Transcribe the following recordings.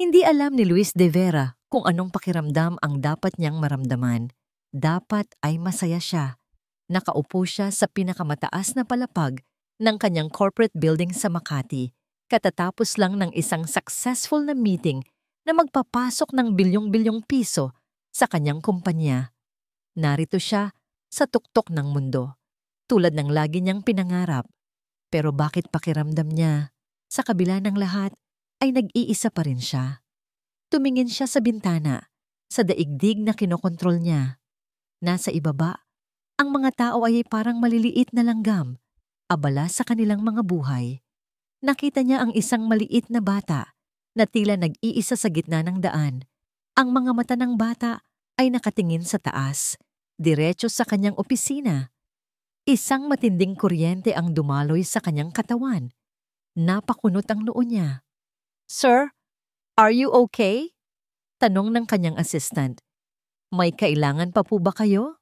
Hindi alam ni Luis de Vera kung anong pakiramdam ang dapat niyang maramdaman. Dapat ay masaya siya. Nakaupo siya sa pinakamataas na palapag ng kanyang corporate building sa Makati, katatapos lang ng isang successful na meeting na magpapasok ng bilyong-bilyong piso sa kanyang kumpanya. Narito siya sa tuktok ng mundo, tulad ng lagi niyang pinangarap. Pero bakit pakiramdam niya, sa kabila ng lahat, ay nag-iisa pa rin siya? Tumingin siya sa bintana, sa daigdig na kinokontrol niya. Nasa ibaba, ang mga tao ay parang maliliit na langgam, abala sa kanilang mga buhay. Nakita niya ang isang maliit na bata na tila nag-iisa sa gitna ng daan. Ang mga mata ng bata ay nakatingin sa taas, diretso sa kanyang opisina. Isang matinding kuryente ang dumaloy sa kanyang katawan. Napakunot ang noo niya. "Sir, are you okay?" Tanong ng kanyang assistant. "May kailangan pa po ba kayo?"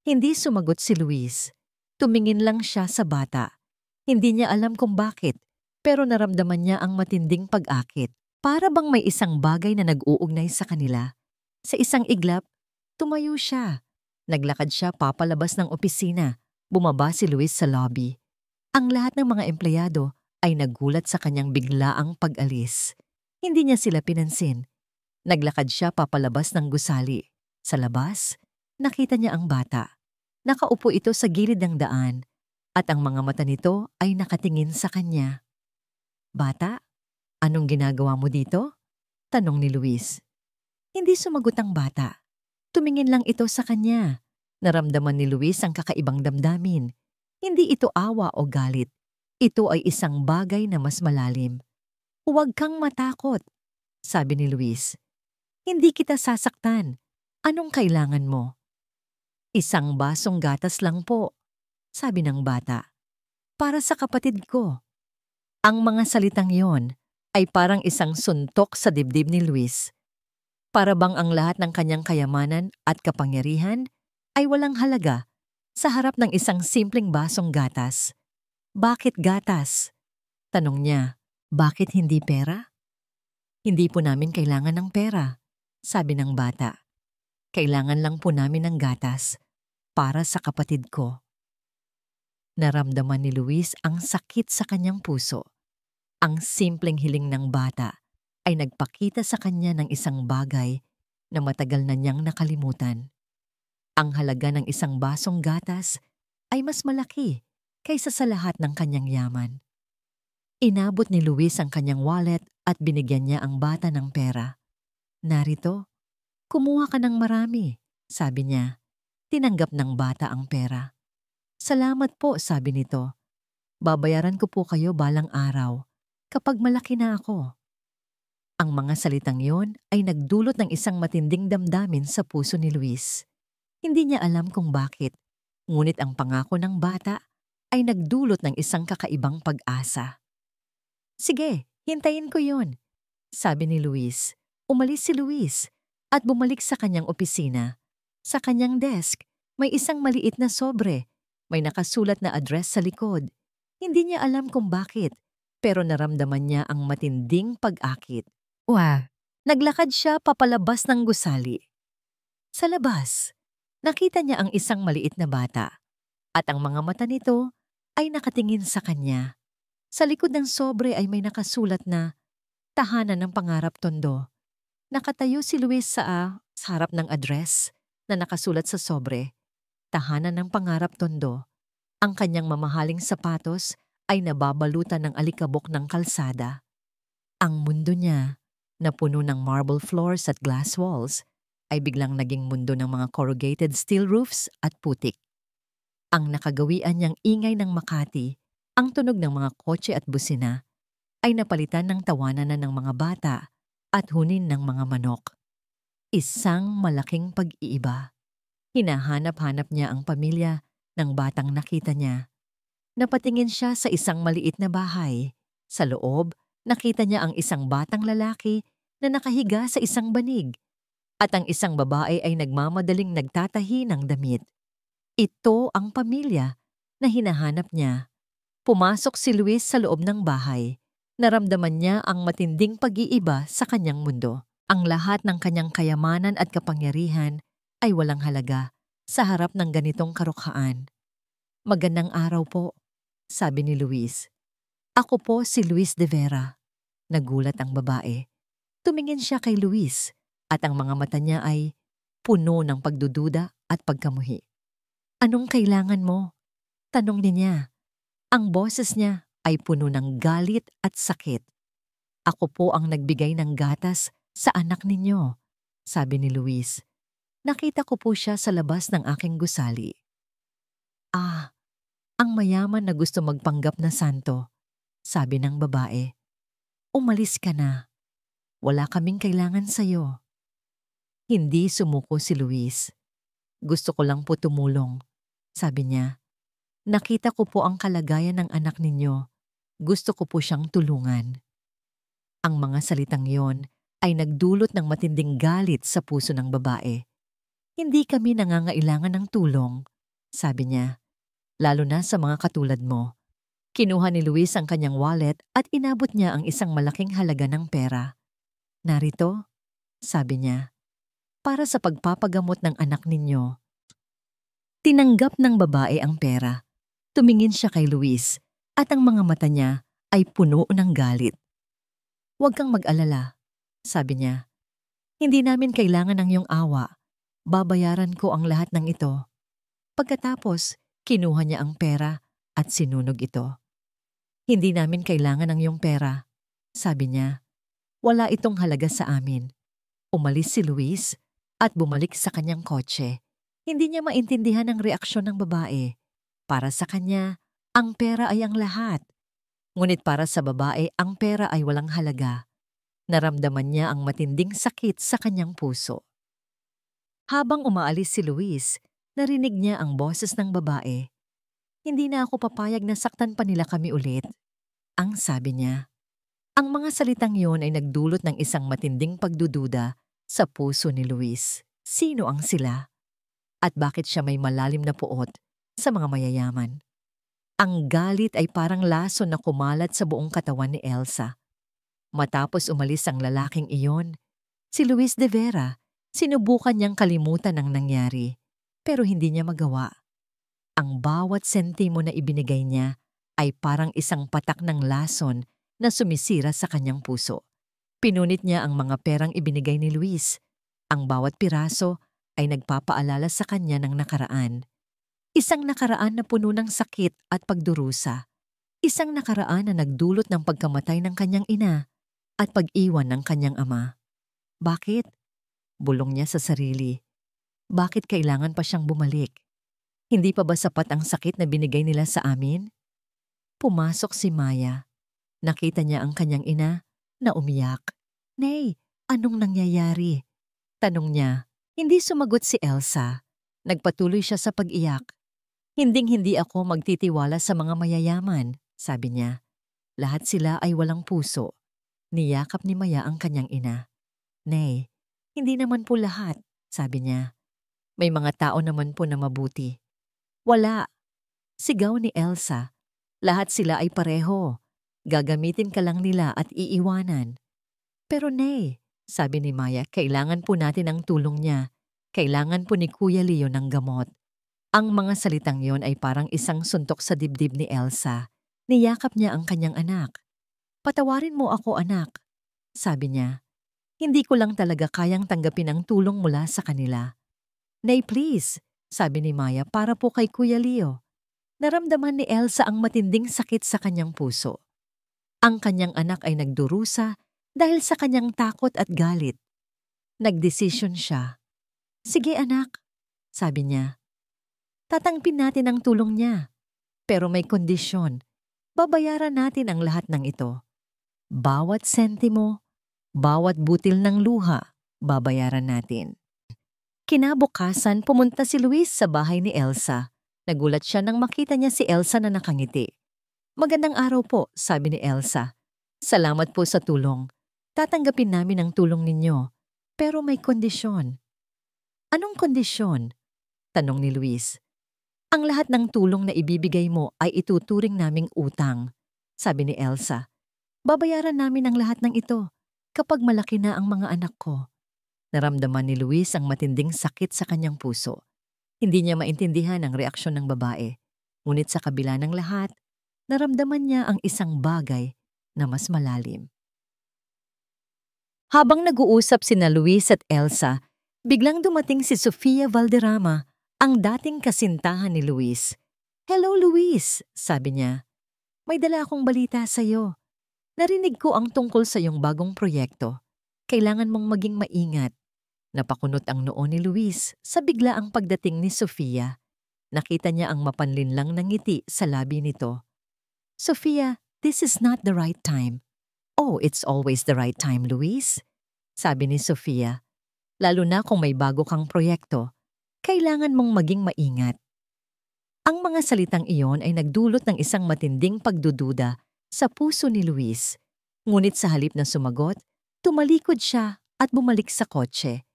Hindi sumagot si Luis. Tumingin lang siya sa bata. Hindi niya alam kung bakit, pero naramdaman niya ang matinding pag-akit. Para bang may isang bagay na nag-uugnay sa kanila. Sa isang iglap, tumayo siya. Naglakad siya papalabas ng opisina. Bumaba si Luis sa lobby. Ang lahat ng mga empleyado ay nagulat sa kanyang biglaang pag-alis. Hindi niya sila pinansin. Naglakad siya papalabas ng gusali. Sa labas, nakita niya ang bata. Nakaupo ito sa gilid ng daan at ang mga mata nito ay nakatingin sa kanya. "Bata, anong ginagawa mo dito?" Tanong ni Luis. Hindi sumagot ang bata. Tumingin lang ito sa kanya. Naramdaman ni Luis ang kakaibang damdamin. Hindi ito awa o galit. Ito ay isang bagay na mas malalim. "Huwag kang matakot," sabi ni Luis. "Hindi kita sasaktan. Anong kailangan mo?" "Isang basong gatas lang po," sabi ng bata. "Para sa kapatid ko." Ang mga salitang yon ay parang isang suntok sa dibdib ni Luis. Para bang ang lahat ng kanyang kayamanan at kapangyarihan ay walang halaga sa harap ng isang simpleng basong gatas. "Bakit gatas?" tanong niya. "Bakit hindi pera?" "Hindi po namin kailangan ng pera," sabi ng bata. "Kailangan lang po namin ng gatas para sa kapatid ko." Naramdaman ni Luis ang sakit sa kanyang puso. Ang simpleng hiling ng bata ay nagpakita sa kanya ng isang bagay na matagal na niyang nakalimutan. Ang halaga ng isang basong gatas ay mas malaki kaysa sa lahat ng kanyang yaman. Inabot ni Luis ang kanyang wallet at binigyan niya ang bata ng pera. "Narito, kumuha ka ng marami," sabi niya. Tinanggap ng bata ang pera. "Salamat po," sabi nito. "Babayaran ko po kayo balang araw, kapag malaki na ako." Ang mga salitang yon ay nagdulot ng isang matinding damdamin sa puso ni Luis. Hindi niya alam kung bakit, ngunit ang pangako ng bata ay nagdulot ng isang kakaibang pag-asa. "Sige, hintayin ko yon," sabi ni Luis. Umalis si Luis at bumalik sa kanyang opisina. Sa kanyang desk, may isang maliit na sobre. May nakasulat na address sa likod. Hindi niya alam kung bakit, pero naramdaman niya ang matinding pag-akit. Naglakad siya papalabas ng gusali. Sa labas, nakita niya ang isang maliit na bata at ang mga mata nito ay nakatingin sa kanya. Sa likod ng sobre ay may nakasulat na "Tahanan ng Pangarap Tondo." Nakatayo si Luis sa harap ng address na nakasulat sa sobre, "Tahanan ng Pangarap Tondo." Ang kanyang mamahaling sapatos ay nababalutan ng alikabok ng kalsada. Ang mundo niya, na puno ng marble floors at glass walls, ay biglang naging mundo ng mga corrugated steel roofs at putik. Ang nakagawian niyang ingay ng Makati, ang tunog ng mga kotse at busina, ay napalitan ng tawanan na ng mga bata at hunin ng mga manok. Isang malaking pag-iiba. Hinahanap-hanap niya ang pamilya ng batang nakita niya. Napatingin siya sa isang maliit na bahay. Sa loob, nakita niya ang isang batang lalaki na nakahiga sa isang banig at ang isang babae ay nagmamadaling nagtatahi ng damit. Ito ang pamilya na hinahanap niya. Pumasok si Luis sa loob ng bahay. Naramdaman niya ang matinding pag-iiba sa kanyang mundo. Ang lahat ng kanyang kayamanan at kapangyarihan ay walang halaga sa harap ng ganitong karukhaan. Magandang araw po, sabi ni Luis. Ako po si Luis de Vera. Nagulat ang babae. Tumingin siya kay Luis at ang mga mata niya ay puno ng pagdududa at pagkamuhi. Anong kailangan mo? Tanong niya. Ang boses niya ay puno ng galit at sakit. Ako po ang nagbigay ng gatas sa anak ninyo, sabi ni Luis. Nakita ko po siya sa labas ng aking gusali. Ah, ang mayaman na gusto magpanggap na santo, sabi ng babae. Umalis ka na. Wala kaming kailangan sa'yo. Hindi sumuko si Luis. Gusto ko lang po tumulong, sabi niya. Nakita ko po ang kalagayan ng anak ninyo. Gusto ko po siyang tulungan. Ang mga salitang yon ay nagdulot ng matinding galit sa puso ng babae. Hindi kami nangangailangan ng tulong, sabi niya, lalo na sa mga katulad mo. Kinuha ni Luis ang kanyang wallet at inabot niya ang isang malaking halaga ng pera. Narito, sabi niya, para sa pagpapagamot ng anak ninyo. Tinanggap ng babae ang pera. Tumingin siya kay Luis at ang mga mata niya ay puno ng galit. Huwag kang mag-alala, sabi niya. Hindi namin kailangan ng iyong awa. Babayaran ko ang lahat ng ito. Pagkatapos, kinuha niya ang pera at sinunog ito. Hindi namin kailangan ng iyong pera, sabi niya. Wala itong halaga sa amin. Umalis si Luis at bumalik sa kanyang kotse. Hindi niya maintindihan ang reaksyon ng babae. Para sa kanya, ang pera ay ang lahat. Ngunit para sa babae, ang pera ay walang halaga. Naramdaman niya ang matinding sakit sa kanyang puso. Habang umaalis si Luis, narinig niya ang boses ng babae. Hindi na ako papayag na saktan pa nila kami ulit. Ang sabi niya. Ang mga salitang yon ay nagdulot ng isang matinding pagdududa sa puso ni Luis. Sino ang sila? At bakit siya may malalim na puot sa mga mayayaman? Ang galit ay parang lason na kumalat sa buong katawan ni Elsa. Matapos umalis ang lalaking iyon, si Luis de Vera, sinubukan niyang kalimutan ang nangyari, pero hindi niya magawa. Ang bawat sentimo na ibinigay niya ay parang isang patak ng lason na sumisira sa kanyang puso. Pinunit niya ang mga perang ibinigay ni Luis. Ang bawat piraso ay nagpapaalala sa kanya ng nakaraan. Isang nakaraan na puno ng sakit at pagdurusa. Isang nakaraan na nagdulot ng pagkamatay ng kanyang ina at pag-iwan ng kanyang ama. Bakit? Bulong niya sa sarili. Bakit kailangan pa siyang bumalik? Hindi pa ba sapat ang sakit na binigay nila sa amin? Pumasok si Maya. Nakita niya ang kanyang ina na umiyak. Nay, anong nangyayari? Tanong niya. Hindi sumagot si Elsa. Nagpatuloy siya sa pag-iyak. Hinding-hindi ako magtitiwala sa mga mayayaman, sabi niya. Lahat sila ay walang puso. Niyakap ni Maya ang kanyang ina. Nay, hindi naman po lahat, sabi niya. May mga tao naman po na mabuti. Wala. Sigaw ni Elsa. Lahat sila ay pareho. Gagamitin ka lang nila at iiwanan. Pero Nay, sabi ni Maya, kailangan po natin ang tulong niya. Kailangan po ni Kuya Leo ng gamot. Ang mga salitang yon ay parang isang suntok sa dibdib ni Elsa. Niyakap niya ang kanyang anak. Patawarin mo ako, anak, sabi niya. Hindi ko lang talaga kayang tanggapin ang tulong mula sa kanila. Nay, please, sabi ni Maya, para po kay Kuya Leo. Naramdaman ni Elsa ang matinding sakit sa kanyang puso. Ang kanyang anak ay nagdurusa dahil sa kanyang takot at galit. Nagdesisyon siya. Sige anak, sabi niya. Tatanggapin natin ang tulong niya. Pero may kondisyon. Babayaran natin ang lahat ng ito. Bawat sentimo, bawat butil ng luha, babayaran natin. Kinabukasan, pumunta si Luis sa bahay ni Elsa. Nagulat siya nang makita niya si Elsa na nakangiti. Magandang araw po, sabi ni Elsa. Salamat po sa tulong. Tatanggapin namin ang tulong ninyo. Pero may kondisyon. Anong kondisyon? Tanong ni Luis. Ang lahat ng tulong na ibibigay mo ay ituturing naming utang, sabi ni Elsa. Babayaran namin ang lahat ng ito kapag malaki na ang mga anak ko. Naramdaman ni Luis ang matinding sakit sa kanyang puso. Hindi niya maintindihan ang reaksyon ng babae. Ngunit sa kabila ng lahat, naramdaman niya ang isang bagay na mas malalim. Habang nag-uusap sina Luis at Elsa, biglang dumating si Sofia Valderrama, ang dating kasintahan ni Luis. "Hello, Luis," sabi niya. "May dala akong balita sa'yo. Narinig ko ang tungkol sa iyong bagong proyekto. Kailangan mong maging maingat." Napakunot ang noo ni Luis sa biglaang pagdating ni Sofia. Nakita niya ang mapanlinlang na ngiti sa labi nito. "Sofia, this is not the right time." "Oh, it's always the right time, Luis," sabi ni Sofia. "Lalo na kung may bago kang proyekto, kailangan mong maging maingat." Ang mga salitang iyon ay nagdulot ng isang matinding pagdududa sa puso ni Luis. Ngunit sa halip na sumagot, tumalikod siya at bumalik sa kotse.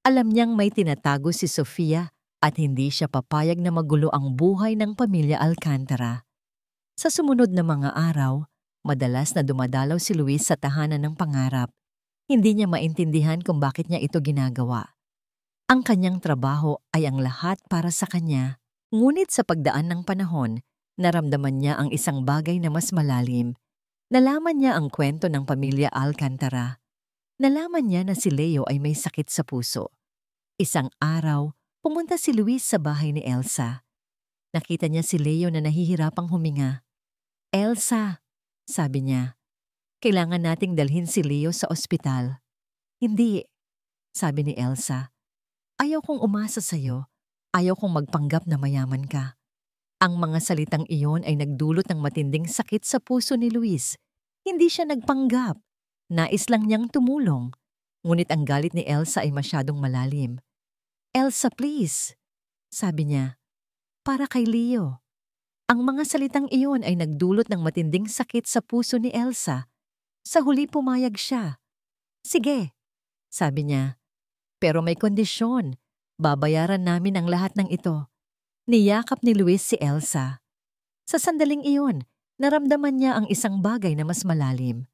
Alam niyang may tinatago si Sofia at hindi siya papayag na magulo ang buhay ng pamilya Alcantara. Sa sumunod na mga araw, madalas na dumadalaw si Luis sa tahanan ng pangarap. Hindi niya maintindihan kung bakit niya ito ginagawa. Ang kanyang trabaho ay ang lahat para sa kanya. Ngunit sa pagdaan ng panahon, naramdaman niya ang isang bagay na mas malalim. Nalaman niya ang kwento ng pamilya Alcantara. Nalaman niya na si Leo ay may sakit sa puso. Isang araw, pumunta si Luis sa bahay ni Elsa. Nakita niya si Leo na nahihirapang huminga. "Elsa," sabi niya, "kailangan nating dalhin si Leo sa ospital." "Hindi," sabi ni Elsa. "Ayaw kong umasa sa'yo. Ayaw kong magpanggap na mayaman ka." Ang mga salitang iyon ay nagdulot ng matinding sakit sa puso ni Luis. Hindi siya nagpanggap. Nais lang niyang tumulong. Ngunit ang galit ni Elsa ay masyadong malalim. "Elsa, please," sabi niya, "para kay Leo." Ang mga salitang iyon ay nagdulot ng matinding sakit sa puso ni Elsa. Sa huli pumayag siya. "Sige," sabi niya, "pero may kondisyon. Babayaran namin ang lahat ng ito." Niyakap ni Luis si Elsa. Sa sandaling iyon, naramdaman niya ang isang bagay na mas malalim.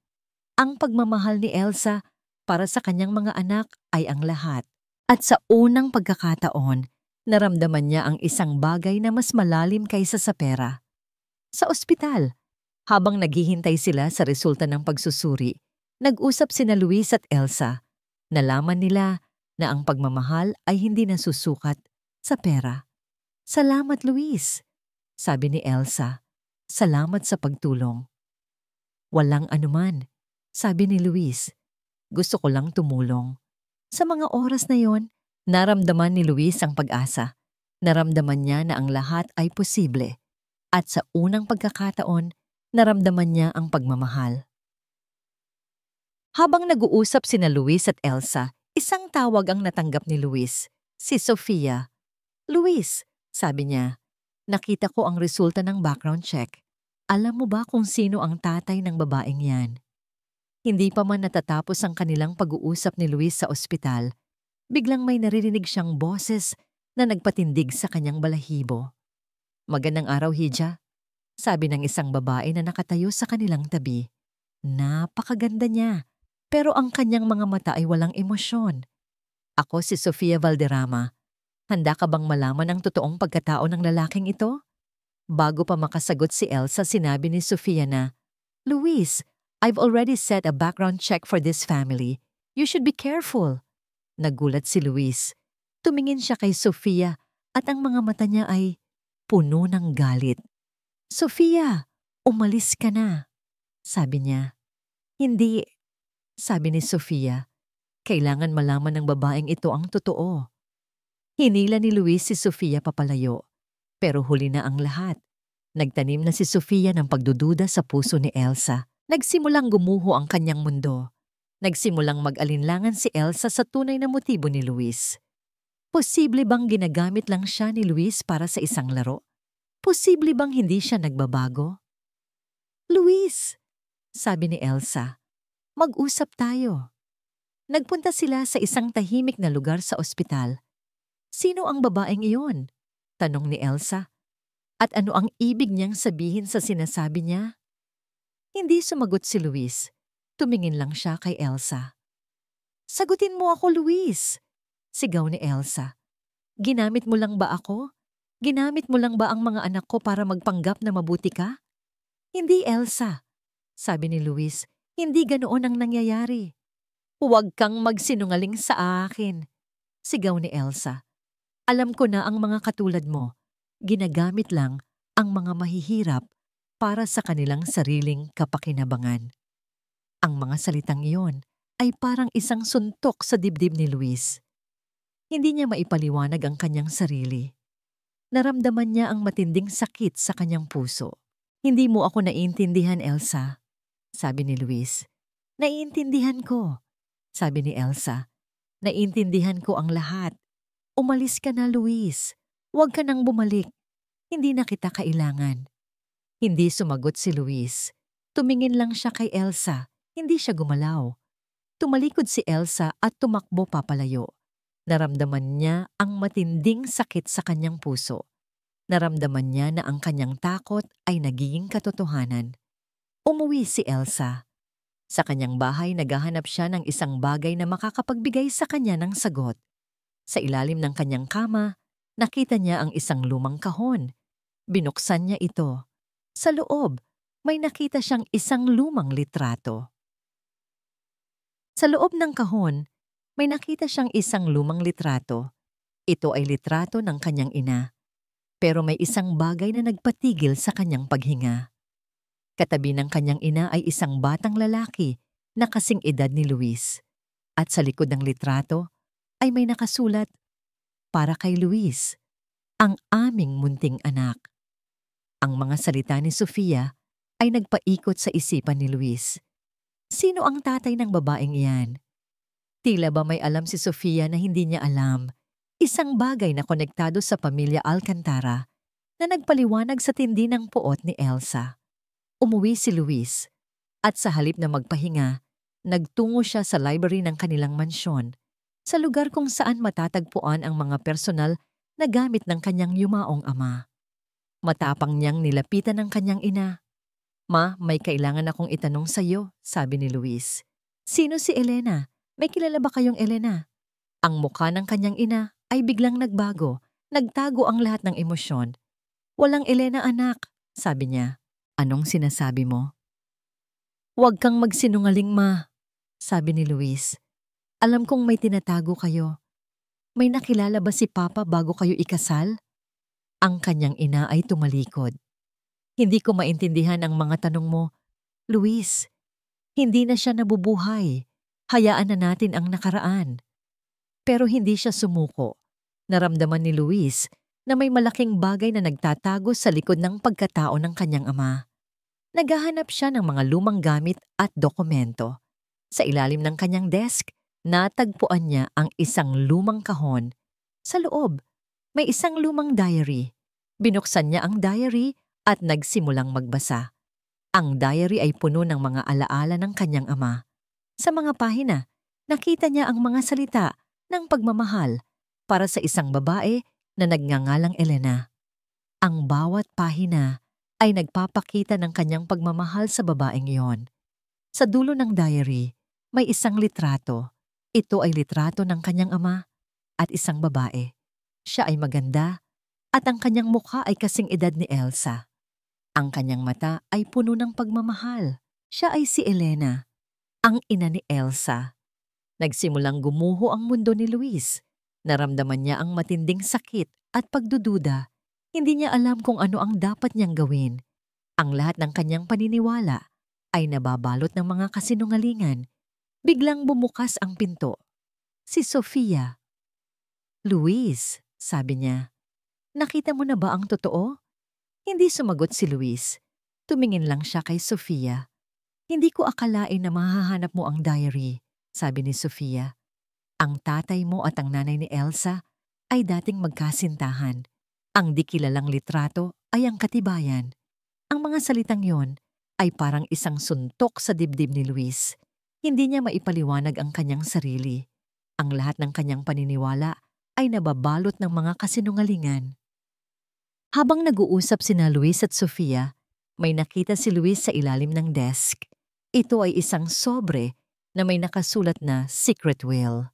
Ang pagmamahal ni Elsa para sa kanyang mga anak ay ang lahat. At sa unang pagkakataon, naramdaman niya ang isang bagay na mas malalim kaysa sa pera. Sa ospital, habang naghihintay sila sa resulta ng pagsusuri, nag-usap sina Luis at Elsa. Nalaman nila na ang pagmamahal ay hindi nasusukat sa pera. "Salamat, Luis," sabi ni Elsa. "Salamat sa pagtulong." "Walang anuman," sabi ni Luis. "Gusto ko lang tumulong." Sa mga oras na yon, naramdaman ni Luis ang pag-asa. Naramdaman niya na ang lahat ay posible. At sa unang pagkakataon, naramdaman niya ang pagmamahal. Habang nag-uusap sina Luis at Elsa, isang tawag ang natanggap ni Luis, si Sofia. "Luis," sabi niya, "nakita ko ang resulta ng background check. Alam mo ba kung sino ang tatay ng babaeng yan?" Hindi pa man natatapos ang kanilang pag-uusap ni Luis sa ospital, biglang may naririnig siyang boses na nagpatindig sa kanyang balahibo. "Magandang araw, Hija," sabi ng isang babae na nakatayo sa kanilang tabi. Napakaganda niya, pero ang kanyang mga mata ay walang emosyon. "Ako si Sofia Valderrama. Handa ka bang malaman ang totoong pagkatao ng lalaking ito?" Bago pa makasagot si Elsa, sinabi ni Sofia na, "Luis, I've already set a background check for this family. You should be careful." Nagulat si Luis. Tumingin siya kay Sofia at ang mga mata niya ay puno ng galit. "Sofia, umalis ka na," sabi niya. "Hindi," sabi ni Sofia. Kailangan malaman ng babaeng ito ang totoo. Hinila ni Luis si Sofia papalayo. Pero huli na ang lahat. Nagtanim na si Sofia ng pagdududa sa puso ni Elsa. Nagsimulang gumuho ang kanyang mundo. Nagsimulang mag-alinlangan si Elsa sa tunay na motibo ni Luis. Posible bang ginagamit lang siya ni Luis para sa isang laro? Posible bang hindi siya nagbabago? "Luis," sabi ni Elsa, "mag-usap tayo." Nagpunta sila sa isang tahimik na lugar sa ospital. "Sino ang babaeng iyon?" tanong ni Elsa. "At ano ang ibig niyang sabihin sa sinasabi niya?" Hindi sumagot si Luis. Tumingin lang siya kay Elsa. Sagutin mo ako, Luis! Sigaw ni Elsa. Ginamit mo lang ba ako? Ginamit mo lang ba ang mga anak ko para magpanggap na mabuti ka? Hindi, Elsa. Sabi ni Luis, hindi ganoon ang nangyayari. Huwag kang magsinungaling sa akin. Sigaw ni Elsa. Alam ko na ang mga katulad mo. Ginagamit lang ang mga mahihirap para sa kanilang sariling kapakinabangan. Ang mga salitang iyon ay parang isang suntok sa dibdib ni Luis. Hindi niya maipaliwanag ang kanyang sarili. Naramdaman niya ang matinding sakit sa kanyang puso. Hindi mo ako naiintindihan, Elsa, sabi ni Luis. Naiintindihan ko, sabi ni Elsa. Naiintindihan ko ang lahat. Umalis ka na, Luis. Huwag ka nang bumalik. Hindi na kita kailangan. Hindi sumagot si Luis. Tumingin lang siya kay Elsa. Hindi siya gumalaw. Tumalikod si Elsa at tumakbo papalayo. Naramdaman niya ang matinding sakit sa kanyang puso. Naramdaman niya na ang kanyang takot ay nagiging katotohanan. Umuwi si Elsa. Sa kanyang bahay naghahanap siya ng isang bagay na makakapagbigay sa kanya ng sagot. Sa ilalim ng kanyang kama, nakita niya ang isang lumang kahon. Binuksan niya ito. Sa loob, may nakita siyang isang lumang litrato. Sa loob ng kahon, may nakita siyang isang lumang litrato. Ito ay litrato ng kanyang ina. Pero may isang bagay na nagpatigil sa kanyang paghinga. Katabi ng kanyang ina ay isang batang lalaki na kasing edad ni Luis. At sa likod ng litrato ay may nakasulat, "Para kay Luis, ang aming munting anak." Ang mga salita ni Sofia ay nagpaikot sa isipan ni Luis. Sino ang tatay ng babaeng iyan? Tila ba may alam si Sofia na hindi niya alam? Isang bagay na konektado sa pamilya Alcantara na nagpaliwanag sa tindi ng puot ni Elsa. Umuwi si Luis at sa halip na magpahinga, nagtungo siya sa library ng kanilang mansyon, sa lugar kung saan matatagpuan ang mga personal na gamit ng kanyang yumaong ama. Matapang niyang nilapitan ng kanyang ina. "Ma, may kailangan akong itanong sa iyo," sabi ni Luis. "Sino si Elena? May kilala ba kayong Elena?" Ang mukha ng kanyang ina ay biglang nagbago, nagtago ang lahat ng emosyon. "Walang Elena, anak," sabi niya. "Anong sinasabi mo?" "Huwag kang magsinungaling, ma," sabi ni Luis. "Alam kong may tinatago kayo. May nakilala ba si Papa bago kayo ikasal?" Ang kanyang ina ay tumalikod. "Hindi ko maintindihan ang mga tanong mo. Luis, hindi na siya nabubuhay. Hayaan na natin ang nakaraan." Pero hindi siya sumuko. Naramdaman ni Luis na may malaking bagay na nagtatago sa likod ng pagkatao ng kanyang ama. Naghahanap siya ng mga lumang gamit at dokumento. Sa ilalim ng kanyang desk, natagpuan niya ang isang lumang kahon. Sa loob, may isang lumang diary. Binuksan niya ang diary at nagsimulang magbasa. Ang diary ay puno ng mga alaala ng kanyang ama. Sa mga pahina, nakita niya ang mga salita ng pagmamahal para sa isang babae na nagngangalang Elena. Ang bawat pahina ay nagpapakita ng kanyang pagmamahal sa babaeng iyon. Sa dulo ng diary, may isang litrato. Ito ay litrato ng kanyang ama at isang babae. Siya ay maganda at ang kanyang mukha ay kasing edad ni Elsa. Ang kanyang mata ay puno ng pagmamahal. Siya ay si Elena, ang ina ni Elsa. Nagsimulang gumuho ang mundo ni Luis. Naramdaman niya ang matinding sakit at pagdududa. Hindi niya alam kung ano ang dapat niyang gawin. Ang lahat ng kanyang paniniwala ay nababalot ng mga kasinungalingan. Biglang bumukas ang pinto. Si Sofia. "Luis," sabi niya, "nakita mo na ba ang totoo?" Hindi sumagot si Luis. Tumingin lang siya kay Sofia. "Hindi ko akalain na mahahanap mo ang diary," sabi ni Sofia. "Ang tatay mo at ang nanay ni Elsa ay dating magkasintahan. Ang di kilalang litrato ay ang katibayan." Ang mga salitang yon ay parang isang suntok sa dibdib ni Luis. Hindi niya maipaliwanag ang kanyang sarili. Ang lahat ng kanyang paniniwala ay nababalot ng mga kasinungalingan. Habang nag-uusap sina Luis at Sofia, May nakita si Luis sa ilalim ng desk. Ito ay isang sobre na may nakasulat na secret will.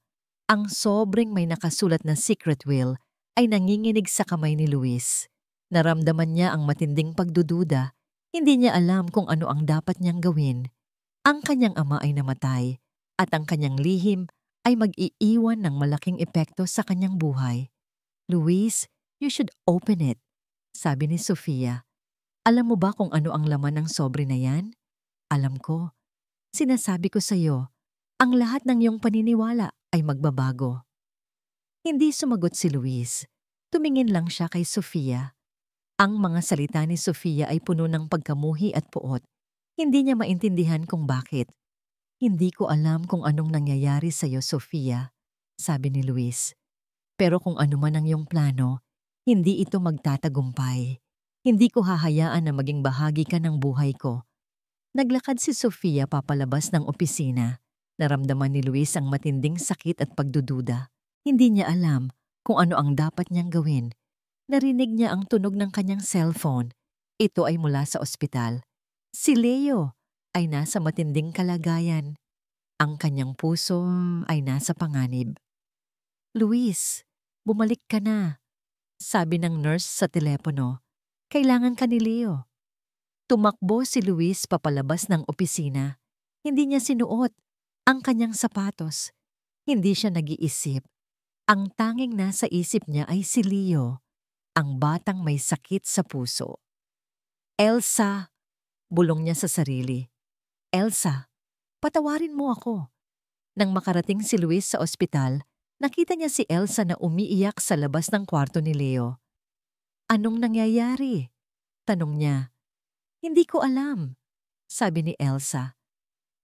Ang sobreng may nakasulat na secret will ay nanginginig sa kamay ni Luis. Naramdaman niya ang matinding pagdududa. Hindi niya alam kung ano ang dapat niyang gawin. Ang kanyang ama ay namatay at ang kanyang lihim ay mag-iiwan ng malaking epekto sa kanyang buhay. Luis, you should open it, sabi ni Sofia. Alam mo ba kung ano ang laman ng sobre na yan? Alam ko. Sinasabi ko sa iyo, ang lahat ng iyong paniniwala ay magbabago. Hindi sumagot si Luis. Tumingin lang siya kay Sofia. Ang mga salita ni Sofia ay puno ng pagkamuhi at puot. Hindi niya maintindihan kung bakit. Hindi ko alam kung anong nangyayari sa iyo, Sofia, sabi ni Luis. Pero kung ano man ang iyong plano, hindi ito magtatagumpay. Hindi ko hahayaan na maging bahagi ka ng buhay ko. Naglakad si Sofia papalabas ng opisina. Naramdaman ni Luis ang matinding sakit at pagdududa. Hindi niya alam kung ano ang dapat niyang gawin. Narinig niya ang tunog ng kanyang cellphone. Ito ay mula sa ospital. Si Leo ay nasa matinding kalagayan. Ang kanyang puso ay nasa panganib. Luis, bumalik ka na, sabi ng nurse sa telepono. Kailangan ka ni Leo. Tumakbo si Luis papalabas ng opisina. Hindi niya sinuot ang kanyang sapatos. Hindi siya nag-iisip. Ang tanging nasa isip niya ay si Leo, ang batang may sakit sa puso. Elsa, bulong niya sa sarili. Elsa, patawarin mo ako. Nang makarating si Luis sa ospital, nakita niya si Elsa na umiiyak sa labas ng kwarto ni Leo. Anong nangyayari? Tanong niya. Hindi ko alam, sabi ni Elsa.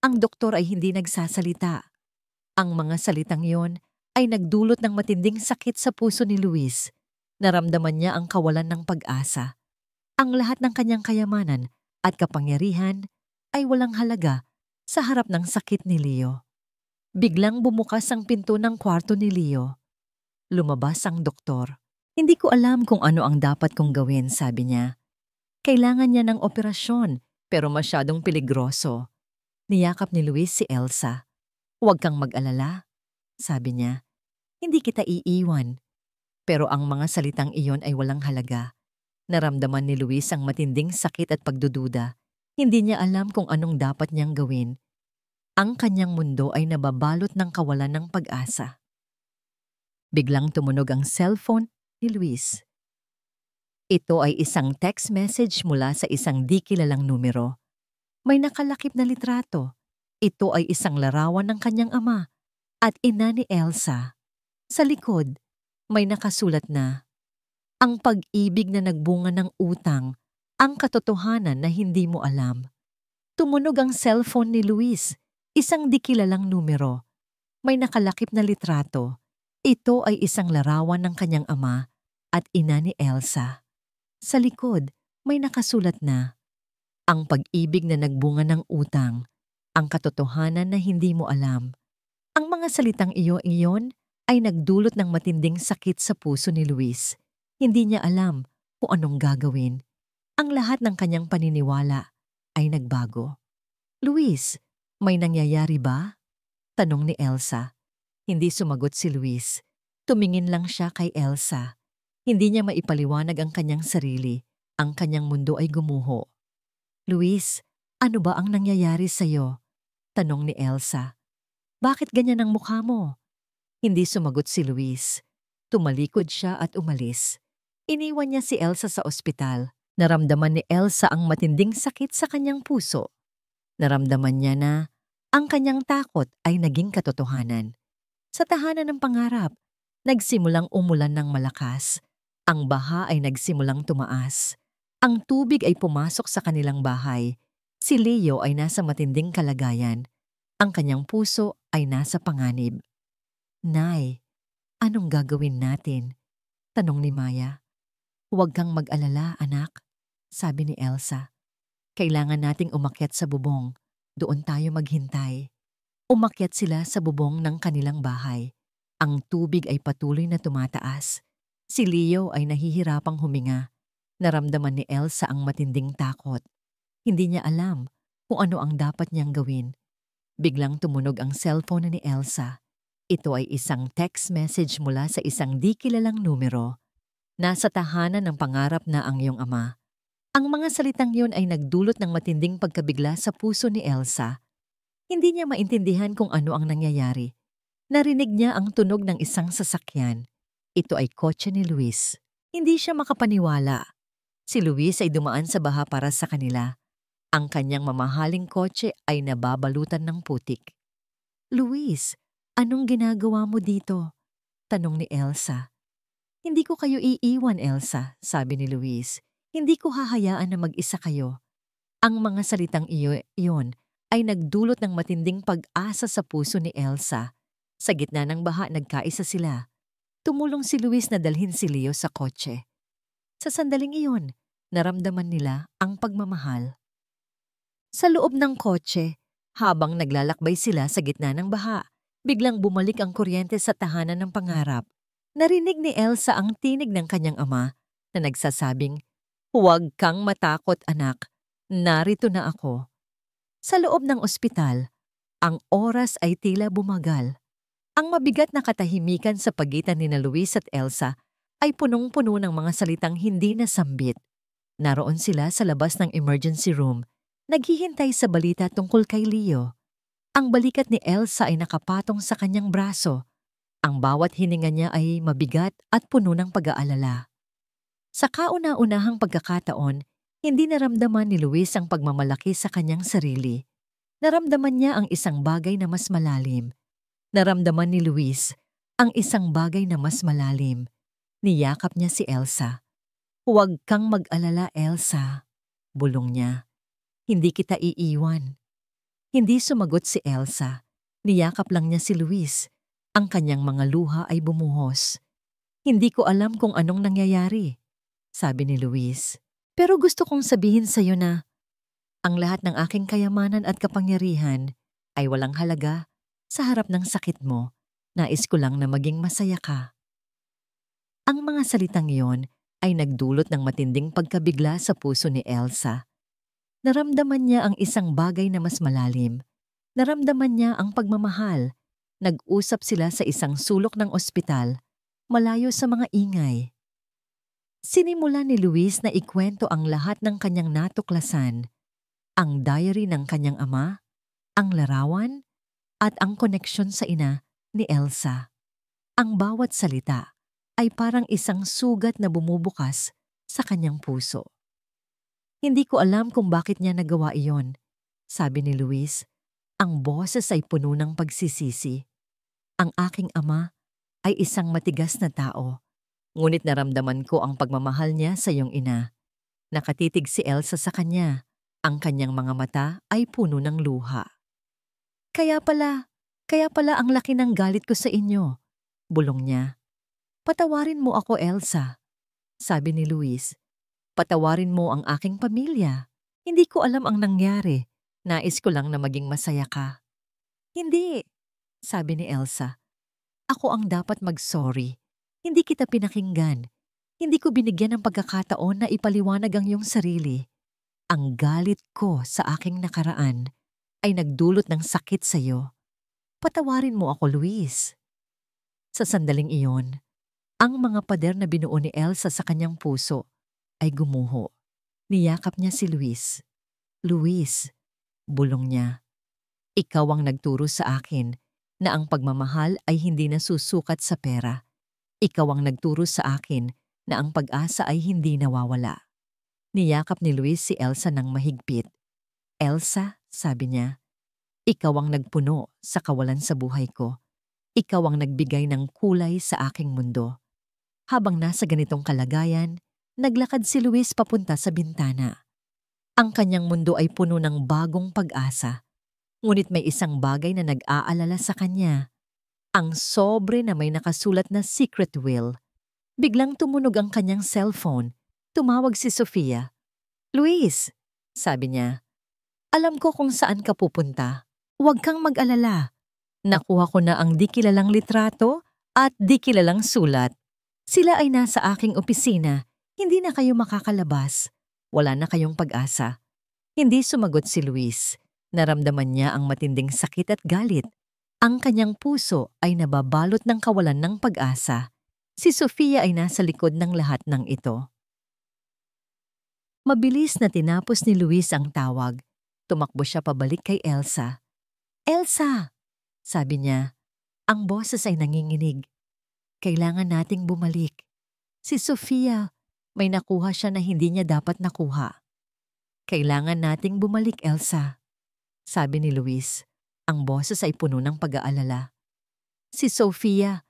Ang doktor ay hindi nagsasalita. Ang mga salitang yon ay nagdulot ng matinding sakit sa puso ni Luis. Naramdaman niya ang kawalan ng pag-asa. Ang lahat ng kanyang kayamanan at kapangyarihan ay walang halaga sa harap ng sakit ni Leo. Biglang bumukas ang pinto ng kwarto ni Leo. Lumabas ang doktor. Hindi ko alam kung ano ang dapat kong gawin, sabi niya. Kailangan niya ng operasyon pero masyadong peligroso. Niyakap ni Luis si Elsa. Huwag kang mag-alala, sabi niya. Hindi kita iiwan. Pero ang mga salitang iyon ay walang halaga. Naramdaman ni Luis ang matinding sakit at pagdududa. Hindi niya alam kung anong dapat niyang gawin. Ang kanyang mundo ay nababalot ng kawalan ng pag-asa. Biglang tumunog ang cellphone ni Luis. Ito ay isang text message mula sa isang di kilalang numero. May nakalakip na litrato. Ito ay isang larawan ng kanyang ama at ina ni Elsa. Sa likod, may nakasulat na, ang pag-ibig na nagbunga ng utang, ang katotohanan na hindi mo alam. Tumunog ang cellphone ni Luis, isang di kilalang numero. May nakalakip na litrato. Ito ay isang larawan ng kanyang ama at ina ni Elsa. Sa likod, may nakasulat na, ang pag-ibig na nagbunga ng utang, ang katotohanan na hindi mo alam. Ang mga salitang iyon ay nagdulot ng matinding sakit sa puso ni Luis. Hindi niya alam kung anong gagawin. Ang lahat ng kanyang paniniwala ay nagbago. Luis, may nangyayari ba? Tanong ni Elsa. Hindi sumagot si Luis. Tumingin lang siya kay Elsa. Hindi niya maipaliwanag ang kanyang sarili. Ang kanyang mundo ay gumuho. Luis, ano ba ang nangyayari sa'yo? Tanong ni Elsa. Bakit ganyan ang mukha mo? Hindi sumagot si Luis. Tumalikod siya at umalis. Iniwan niya si Elsa sa ospital. Naramdaman ni Elsa ang matinding sakit sa kanyang puso. Naramdaman niya na ang kanyang takot ay naging katotohanan. Sa tahanan ng pangarap, nagsimulang umulan ng malakas. Ang baha ay nagsimulang tumaas. Ang tubig ay pumasok sa kanilang bahay. Si Leo ay nasa matinding kalagayan. Ang kanyang puso ay nasa panganib. Nay, anong gagawin natin? Tanong ni Maya. Huwag kang mag-alala, anak, sabi ni Elsa. Kailangan nating umakyat sa bubong. Doon tayo maghintay. Umakyat sila sa bubong ng kanilang bahay. Ang tubig ay patuloy na tumataas. Si Leo ay nahihirapang huminga. Naramdaman ni Elsa ang matinding takot. Hindi niya alam kung ano ang dapat niyang gawin. Biglang tumunog ang cellphone ni Elsa. Ito ay isang text message mula sa isang di kilalang numero. Nasa tahanan ng pangarap na ang iyong ama. Ang mga salitang yun ay nagdulot ng matinding pagkabigla sa puso ni Elsa. Hindi niya maintindihan kung ano ang nangyayari. Narinig niya ang tunog ng isang sasakyan. Ito ay kotse ni Luis. Hindi siya makapaniwala. Si Luis ay dumaan sa baha para sa kanila. Ang kanyang mamahaling kotse ay nababalutan ng putik. Luis, anong ginagawa mo dito? Tanong ni Elsa. Hindi ko kayo iiwan, Elsa, sabi ni Luis. Hindi ko hahayaan na mag-isa kayo. Ang mga salitang iyon ay nagdulot ng matinding pag-asa sa puso ni Elsa. Sa gitna ng baha, nagkaisa sila. Tumulong si Luis na dalhin si Leo sa kotse. Sa sandaling iyon, naramdaman nila ang pagmamahal. Sa loob ng kotse, habang naglalakbay sila sa gitna ng baha, biglang bumalik ang kuryente sa tahanan ng pangarap. Narinig ni Elsa ang tinig ng kanyang ama na nagsasabing, "Huwag kang matakot, anak. Narito na ako." Sa loob ng ospital, ang oras ay tila bumagal. Ang mabigat na katahimikan sa pagitan ni Luis at Elsa ay punong-puno ng mga salitang hindi nasambit. Naroon sila sa labas ng emergency room, naghihintay sa balita tungkol kay Leo. Ang balikat ni Elsa ay nakapatong sa kanyang braso. Ang bawat hininga niya ay mabigat at puno ng pag-aalala. Sa kauna-unahang pagkakataon, hindi naramdaman ni Luis ang pagmamalaki sa kanyang sarili. Naramdaman niya ang isang bagay na mas malalim. Naramdaman ni Luis ang isang bagay na mas malalim. Niyakap niya si Elsa. "Huwag kang mag-alala, Elsa," bulong niya. "Hindi kita iiwan." Hindi sumagot si Elsa. Niyakap lang niya si Luis. Ang kanyang mga luha ay bumuhos. "Hindi ko alam kung anong nangyayari," sabi ni Luis. "Pero gusto kong sabihin sa iyo na ang lahat ng aking kayamanan at kapangyarihan ay walang halaga sa harap ng sakit mo. Nais ko lang na maging masaya ka." Ang mga salitang iyon ay nagdulot ng matinding pagkabigla sa puso ni Elsa. Naramdaman niya ang isang bagay na mas malalim. Naramdaman niya ang pagmamahal. Nag-usap sila sa isang sulok ng ospital, malayo sa mga ingay. Sinimula ni Luis na ikwento ang lahat ng kanyang natuklasan, ang diary ng kanyang ama, ang larawan, at ang koneksyon sa ina ni Elsa. Ang bawat salita ay parang isang sugat na bumubukas sa kanyang puso. "Hindi ko alam kung bakit niya nagawa iyon," sabi ni Luis. Ang boses ay puno ng pagsisisi. "Ang aking ama ay isang matigas na tao, ngunit naramdaman ko ang pagmamahal niya sa iyong ina." Nakatitig si Elsa sa kanya. Ang kanyang mga mata ay puno ng luha. Kaya pala ang laki ng galit ko sa inyo," bulong niya. "Patawarin mo ako, Elsa," sabi ni Luis. "Patawarin mo ang aking pamilya. Hindi ko alam ang nangyari. Nais ko lang na maging masaya ka." "Hindi," sabi ni Elsa. "Ako ang dapat mag-sorry. Hindi kita pinakinggan. Hindi ko binigyan ng pagkakataon na ipaliwanag ang iyong sarili. Ang galit ko sa aking nakaraan ay nagdulot ng sakit sa iyo. Patawarin mo ako, Luis." Sa sandaling iyon, ang mga pader na binuo ni Elsa sa kanyang puso ay gumuho. Niyakap niya si Luis. "Luis," bulong niya, "ikaw ang nagturo sa akin na ang pagmamahal ay hindi nasusukat sa pera. Ikaw ang nagturo sa akin na ang pag-asa ay hindi nawawala." Niyakap ni Luis si Elsa ng mahigpit. "Elsa," sabi niya, "ikaw ang nagpuno sa kawalan sa buhay ko. Ikaw ang nagbigay ng kulay sa aking mundo." Habang nasa ganitong kalagayan, naglakad si Luis papunta sa bintana. Ang kanyang mundo ay puno ng bagong pag-asa. Ngunit may isang bagay na nag-aalala sa kanya. Ang sobre na may nakasulat na secret will. Biglang tumunog ang kanyang cellphone. Tumawag si Sofia. "Luis," sabi niya, "alam ko kung saan ka pupunta. Huwag kang mag-alala. Nakuha ko na ang di kilalang litrato at di kilalang sulat. Sila ay nasa aking opisina. Hindi na kayo makakalabas. Wala na kayong pag-asa. Hindi sumagot si Luis. Naramdaman niya ang matinding sakit at galit. Ang kanyang puso ay nababalot ng kawalan ng pag-asa. Si Sofia ay nasa likod ng lahat ng ito. Mabilis na tinapos ni Luis ang tawag. Tumakbo siya pabalik kay Elsa. "Elsa!" sabi niya. Ang boses ay nanginginig. "Kailangan nating bumalik. Si Sofia, may nakuha siya na hindi niya dapat nakuha." "Kailangan nating bumalik, Elsa," sabi ni Luis. Ang boses ay puno ng pag-aalala. "Si Sofia,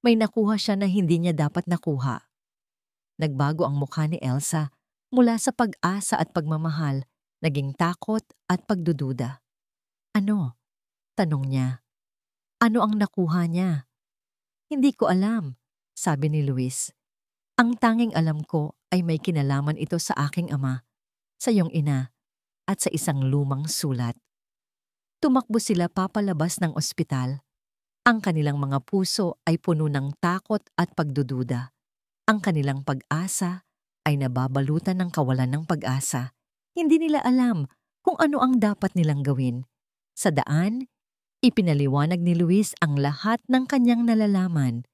may nakuha siya na hindi niya dapat nakuha." Nagbago ang mukha ni Elsa mula sa pag-asa at pagmamahal, naging takot at pagdududa. "Ano?" tanong niya. "Ano ang nakuha niya?" "Hindi ko alam," sabi ni Luis. "Ang tanging alam ko ay may kinalaman ito sa aking ama, sa iyong ina, at sa isang lumang sulat." Tumakbo sila papalabas ng ospital. Ang kanilang mga puso ay puno ng takot at pagdududa. Ang kanilang pag-asa ay nababalutan ng kawalan ng pag-asa. Hindi nila alam kung ano ang dapat nilang gawin. Sa daan, ipinaliwanag ni Luis ang lahat ng kanyang nalalaman.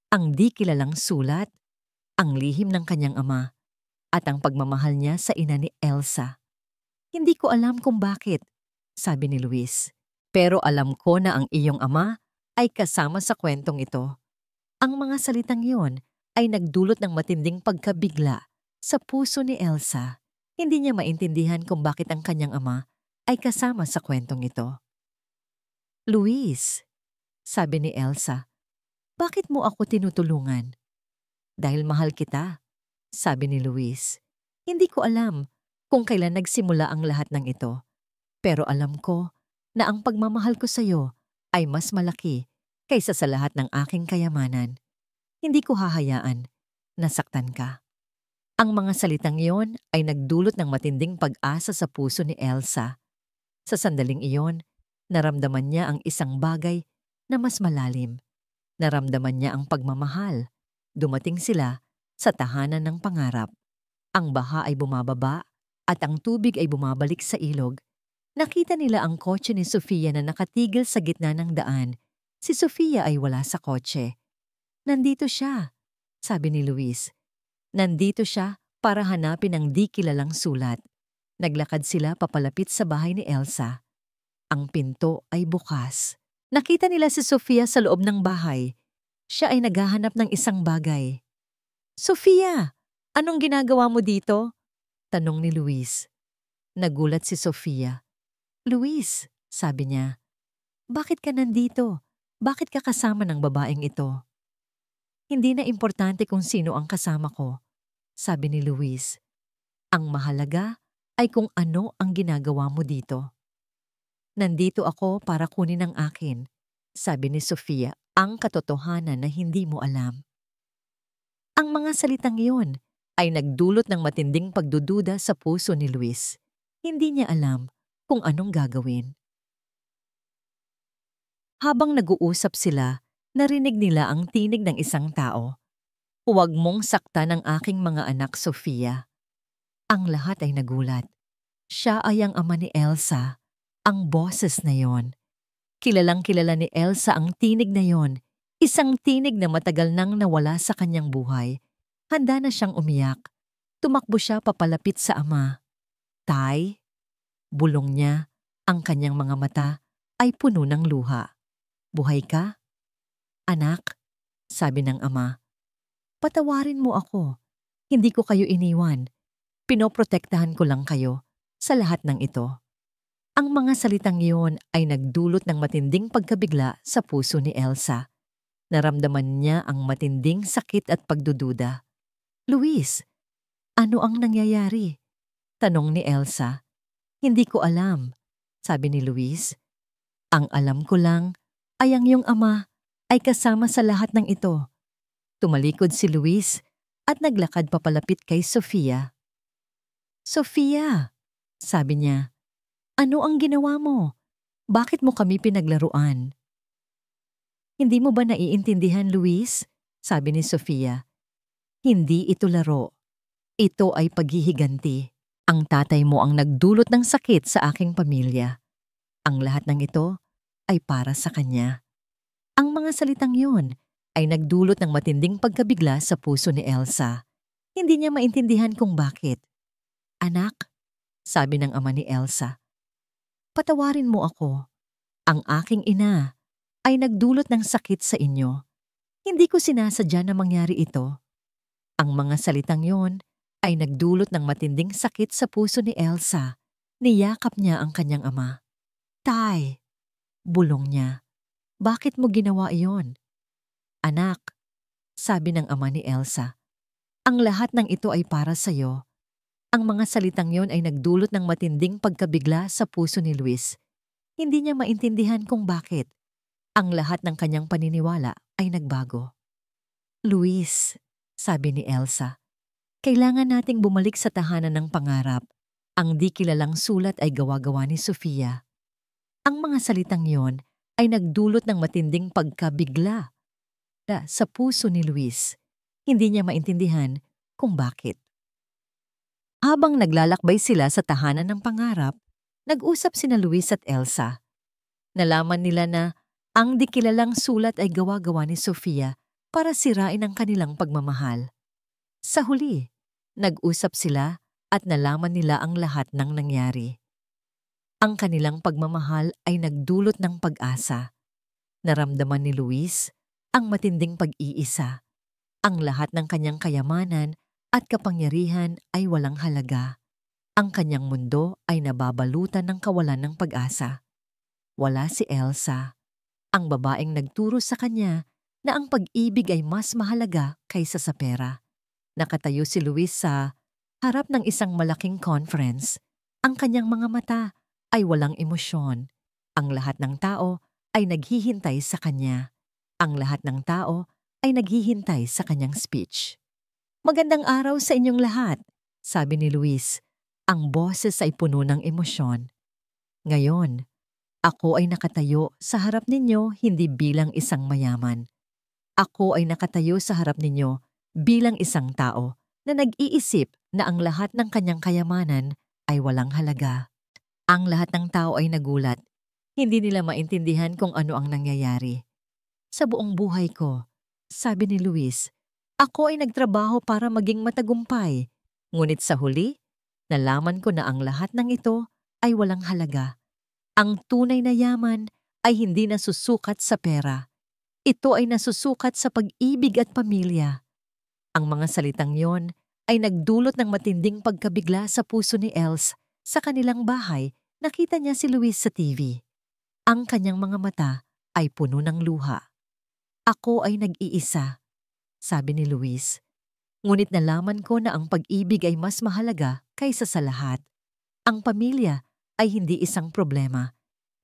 Ang di kilalang sulat, ang lihim ng kanyang ama, at ang pagmamahal niya sa ina ni Elsa. "Hindi ko alam kung bakit," sabi ni Luis. "Pero alam ko na ang iyong ama ay kasama sa kwentong ito." Ang mga salitang iyon ay nagdulot ng matinding pagkabigla sa puso ni Elsa. Hindi niya maintindihan kung bakit ang kanyang ama ay kasama sa kwentong ito. "Luis," sabi ni Elsa, "bakit mo ako tinutulungan?" "Dahil mahal kita," sabi ni Luis. "Hindi ko alam kung kailan nagsimula ang lahat ng ito. Pero alam ko na ang pagmamahal ko sa iyo ay mas malaki kaysa sa lahat ng aking kayamanan. Hindi ko hahayaan na saktan ka." Ang mga salitang iyon ay nagdulot ng matinding pag-asa sa puso ni Elsa. Sa sandaling iyon, naramdaman niya ang isang bagay na mas malalim. Naramdaman niya ang pagmamahal. Dumating sila sa tahanan ng pangarap. Ang baha ay bumababa at ang tubig ay bumabalik sa ilog. Nakita nila ang kotse ni Sofia na nakatigil sa gitna ng daan. Si Sofia ay wala sa kotse. "Nandito siya," sabi ni Luis. "Nandito siya para hanapin ang di kilalang sulat." Naglakad sila papalapit sa bahay ni Elsa. Ang pinto ay bukas. Nakita nila si Sofia sa loob ng bahay. Siya ay naghahanap ng isang bagay. "Sofia, anong ginagawa mo dito?" tanong ni Luis. Nagulat si Sofia. "Luis," sabi niya, "bakit ka nandito? Bakit ka kasama ng babaeng ito?" "Hindi na importante kung sino ang kasama ko," sabi ni Luis. "Ang mahalaga ay kung ano ang ginagawa mo dito." "Nandito ako para kunin ang akin," sabi ni Sofia, ang katotohanan na hindi mo alam. Ang mga salitang iyon ay nagdulot ng matinding pagdududa sa puso ni Luis. Hindi niya alam kung anong gagawin. Habang nag-uusap sila, narinig nila ang tinig ng isang tao. "Huwag mong saktan ang aking mga anak, Sofia." Ang lahat ay nagulat. Siya ay ang ama ni Elsa, ang boses na yon. Kilalang kilala ni Elsa ang tinig na yon, isang tinig na matagal nang nawala sa kanyang buhay. Handa na siyang umiyak. Tumakbo siya papalapit sa ama. "Tay?" Bulong niya, ang kanyang mga mata ay puno ng luha. "Buhay ka?" "Anak," sabi ng ama, "patawarin mo ako. Hindi ko kayo iniwan. Pinoprotektahan ko lang kayo sa lahat ng ito." Ang mga salitang iyon ay nagdulot ng matinding pagkabigla sa puso ni Elsa. Naramdaman niya ang matinding sakit at pagdududa. "Luis, ano ang nangyayari?" tanong ni Elsa. "Hindi ko alam," sabi ni Luis. "Ang alam ko lang ay ang iyong ama ay kasama sa lahat ng ito." Tumalikod si Luis at naglakad papalapit kay Sofia. "Sofia," sabi niya, "ano ang ginawa mo? Bakit mo kami pinaglaruan?" "Hindi mo ba naiintindihan, Luis?" sabi ni Sofia. "Hindi ito laro. Ito ay paghihiganti." Ang tatay mo ang nagdulot ng sakit sa aking pamilya. Ang lahat ng ito ay para sa kanya. Ang mga salitang yun ay nagdulot ng matinding pagkabigla sa puso ni Elsa. Hindi niya maintindihan kung bakit. Anak, sabi ng ama ni Elsa, patawarin mo ako. Ang aking ina ay nagdulot ng sakit sa inyo. Hindi ko sinasadya na mangyari ito. Ang mga salitang yon ay nagdulot ng matinding sakit sa puso ni Elsa. Niyakap niya ang kanyang ama. Tay, bulong niya. Bakit mo ginawa iyon? Anak, sabi ng ama ni Elsa, ang lahat ng ito ay para sa iyo. Ang mga salitang yon ay nagdulot ng matinding pagkabigla sa puso ni Luis. Hindi niya maintindihan kung bakit. Ang lahat ng kanyang paniniwala ay nagbago. Luis, sabi ni Elsa, kailangan nating bumalik sa tahanan ng pangarap. Ang di kilalang sulat ay gawa-gawa ni Sofia. Ang mga salitang yon ay nagdulot ng matinding pagkabigla sa puso ni Luis. Hindi niya maintindihan kung bakit. Habang naglalakbay sila sa tahanan ng pangarap, nag-usap sina Luis at Elsa. Nalaman nila na ang di kilalang sulat ay gawa-gawa ni Sofia para sirain ang kanilang pagmamahal. Sa huli, nag-usap sila at nalaman nila ang lahat ng nangyari. Ang kanilang pagmamahal ay nagdulot ng pag-asa. Naramdaman ni Luis ang matinding pag-iisa. Ang lahat ng kanyang kayamanan at kapangyarihan ay walang halaga. Ang kanyang mundo ay nababalutan ng kawalan ng pag-asa. Wala si Elsa, ang babaeng nagturo sa kanya na ang pag-ibig ay mas mahalaga kaysa sa pera. Nakatayo si Luis sa harap ng isang malaking conference. Ang kanyang mga mata ay walang emosyon. Ang lahat ng tao ay naghihintay sa kanya. Ang lahat ng tao ay naghihintay sa kanyang speech. Magandang araw sa inyong lahat, sabi ni Luis. Ang boses ay puno ng emosyon. Ngayon, ako ay nakatayo sa harap ninyo hindi bilang isang mayaman. Ako ay nakatayo sa harap ninyo bilang isang tao na nag-iisip na ang lahat ng kanyang kayamanan ay walang halaga. Ang lahat ng tao ay nagulat. Hindi nila maintindihan kung ano ang nangyayari. Sa buong buhay ko, sabi ni Luis, ako ay nagtrabaho para maging matagumpay. Ngunit sa huli, nalaman ko na ang lahat ng ito ay walang halaga. Ang tunay na yaman ay hindi nasusukat sa pera. Ito ay nasusukat sa pag-ibig at pamilya. Ang mga salitang yon ay nagdulot ng matinding pagkabigla sa puso ni Els. Sa kanilang bahay, nakita niya si Luis sa TV. Ang kanyang mga mata ay puno ng luha. Ako ay nag-iisa, sabi ni Luis. Ngunit nalaman ko na ang pag-ibig ay mas mahalaga kaysa sa lahat. Ang pamilya ay hindi isang problema.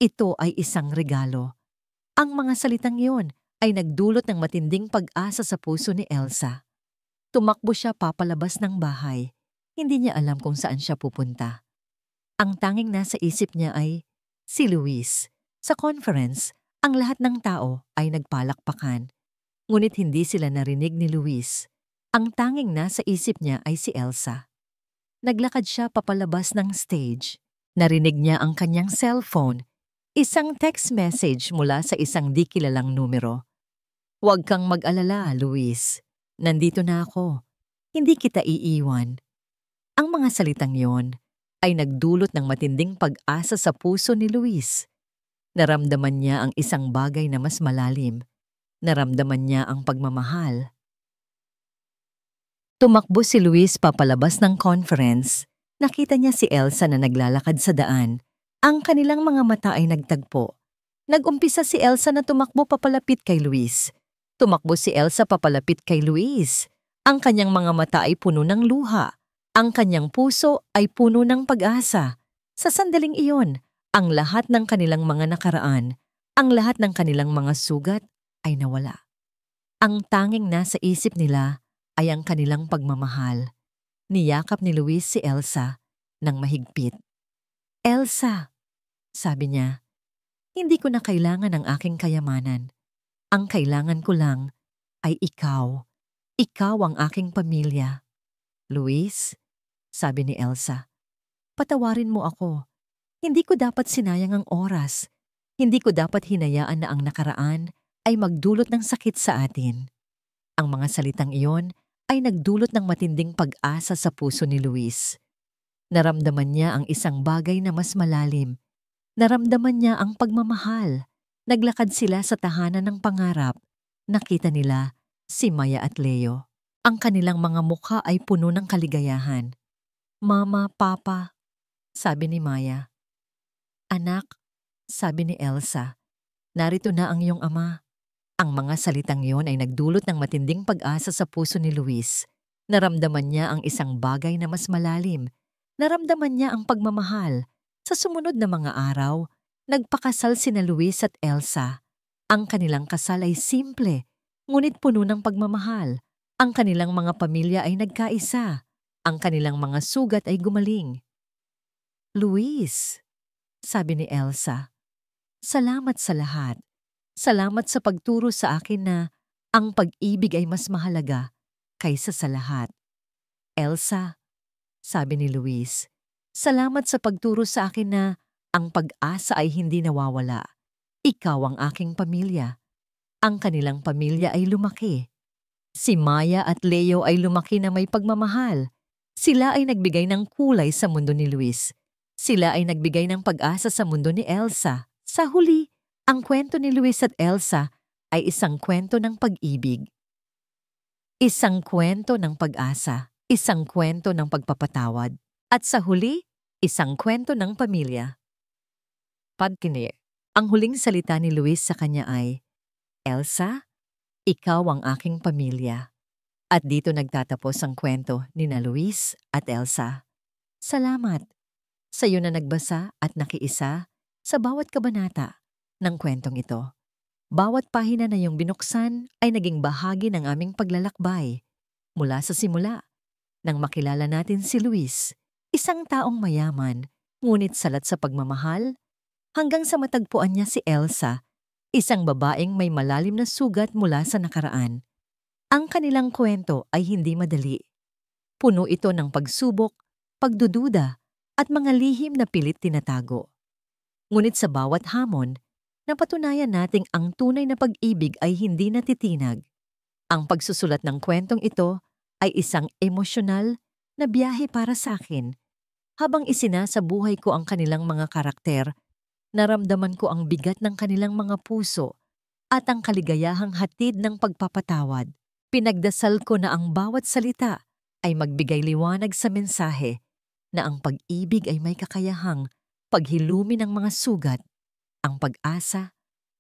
Ito ay isang regalo. Ang mga salitang yon ay nagdulot ng matinding pag-asa sa puso ni Elsa. Tumakbo siya papalabas ng bahay. Hindi niya alam kung saan siya pupunta. Ang tanging nasa isip niya ay si Luis. Sa conference, ang lahat ng tao ay nagpalakpakan. Ngunit hindi sila narinig ni Luis. Ang tanging nasa isip niya ay si Elsa. Naglakad siya papalabas ng stage. Narinig niya ang kanyang cellphone. Isang text message mula sa isang di kilalang numero. Huwag kang mag-alala, Luis. Nandito na ako. Hindi kita iiwan. Ang mga salitang yon ay nagdulot ng matinding pag-asa sa puso ni Luis. Naramdaman niya ang isang bagay na mas malalim. Naramdaman niya ang pagmamahal. Tumakbo si Luis papalabas ng conference. Nakita niya si Elsa na naglalakad sa daan. Ang kanilang mga mata ay nagtagpo. Nag-umpisa si Elsa na tumakbo papalapit kay Luis. Tumakbo si Elsa papalapit kay Luis. Ang kanyang mga mata ay puno ng luha. Ang kanyang puso ay puno ng pag-asa. Sa sandaling iyon, ang lahat ng kanilang mga nakaraan, ang lahat ng kanilang mga sugat ay nawala. Ang tanging nasa isip nila ay ang kanilang pagmamahal. Niyakap ni Luis si Elsa ng mahigpit. Elsa, sabi niya, hindi ko na kailangan ang aking kayamanan. Ang kailangan ko lang ay ikaw. Ikaw ang aking pamilya. Luis, sabi ni Elsa, patawarin mo ako. Hindi ko dapat sinayang ang oras. Hindi ko dapat hinayaan na ang nakaraan ay magdulot ng sakit sa atin. Ang mga salitang iyon ay nagdulot ng matinding pag-asa sa puso ni Luis. Naramdaman niya ang isang bagay na mas malalim. Naramdaman niya ang pagmamahal. Naglakad sila sa tahanan ng pangarap. Nakita nila si Maya at Leo. Ang kanilang mga mukha ay puno ng kaligayahan. "Mama, Papa," sabi ni Maya. "Anak," sabi ni Elsa, "narito na ang iyong ama." Ang mga salitang iyon ay nagdulot ng matinding pag-asa sa puso ni Luis. Naramdaman niya ang isang bagay na mas malalim. Naramdaman niya ang pagmamahal. Sa sumunod na mga araw, nagpakasal sina Luis at Elsa. Ang kanilang kasal ay simple, ngunit puno ng pagmamahal. Ang kanilang mga pamilya ay nagkaisa. Ang kanilang mga sugat ay gumaling. "Luis," sabi ni Elsa, "salamat sa lahat. Salamat sa pagturo sa akin na ang pag-ibig ay mas mahalaga kaysa sa lahat." "Elsa," sabi ni Luis, "salamat sa pagturo sa akin na ang pag-asa ay hindi nawawala. Ikaw ang aking pamilya." Ang kanilang pamilya ay lumaki. Si Maya at Leo ay lumaki na may pagmamahal. Sila ay nagbigay ng kulay sa mundo ni Luis. Sila ay nagbigay ng pag-asa sa mundo ni Elsa. Sa huli, ang kwento ni Luis at Elsa ay isang kwento ng pag-ibig. Isang kwento ng pag-asa. Isang kwento ng pagpapatawad. At sa huli, isang kwento ng pamilya. Pagkini, ang huling salita ni Luis sa kanya ay, "Elsa, ikaw ang aking pamilya." At dito nagtatapos ang kwento ni na Luis at Elsa. Salamat sa iyo na nagbasa at nakiisa sa bawat kabanata ng kwentong ito. Bawat pahina na iyong binuksan ay naging bahagi ng aming paglalakbay. Mula sa simula, nang makilala natin si Luis, isang taong mayaman, ngunit salat sa pagmamahal, hanggang sa matagpuan niya si Elsa, isang babaeng may malalim na sugat mula sa nakaraan. Ang kanilang kwento ay hindi madali. Puno ito ng pagsubok, pagdududa, at mga lihim na pilit tinatago. Ngunit sa bawat hamon, napatunayan nating ang tunay na pag-ibig ay hindi natitinag. Ang pagsusulat ng kwentong ito ay isang emosyonal na biyahe para sa akin. Habang isinasabuhay ko ang kanilang mga karakter, naramdaman ko ang bigat ng kanilang mga puso at ang kaligayahang hatid ng pagpapatawad. Pinagdasal ko na ang bawat salita ay magbigay liwanag sa mensahe na ang pag-ibig ay may kakayahang paghilumi ng mga sugat. Ang pag-asa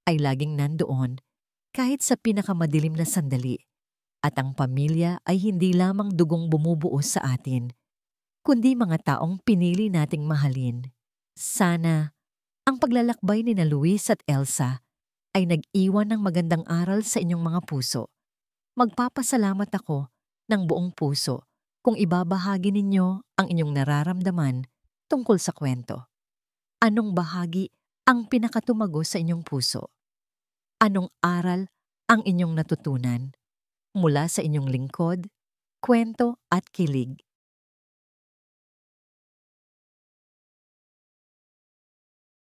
ay laging nandoon kahit sa pinakamadilim na sandali. At ang pamilya ay hindi lamang dugong bumubuo sa atin, kundi mga taong pinili nating mahalin. Sana ang paglalakbay ni na Luis at Elsa ay nag-iwan ng magandang aral sa inyong mga puso. Magpapasalamat ako ng buong puso kung ibabahagi ninyo ang inyong nararamdaman tungkol sa kwento. Anong bahagi ang pinakatumago sa inyong puso? Anong aral ang inyong natutunan mula sa inyong lingkod, kwento at kilig?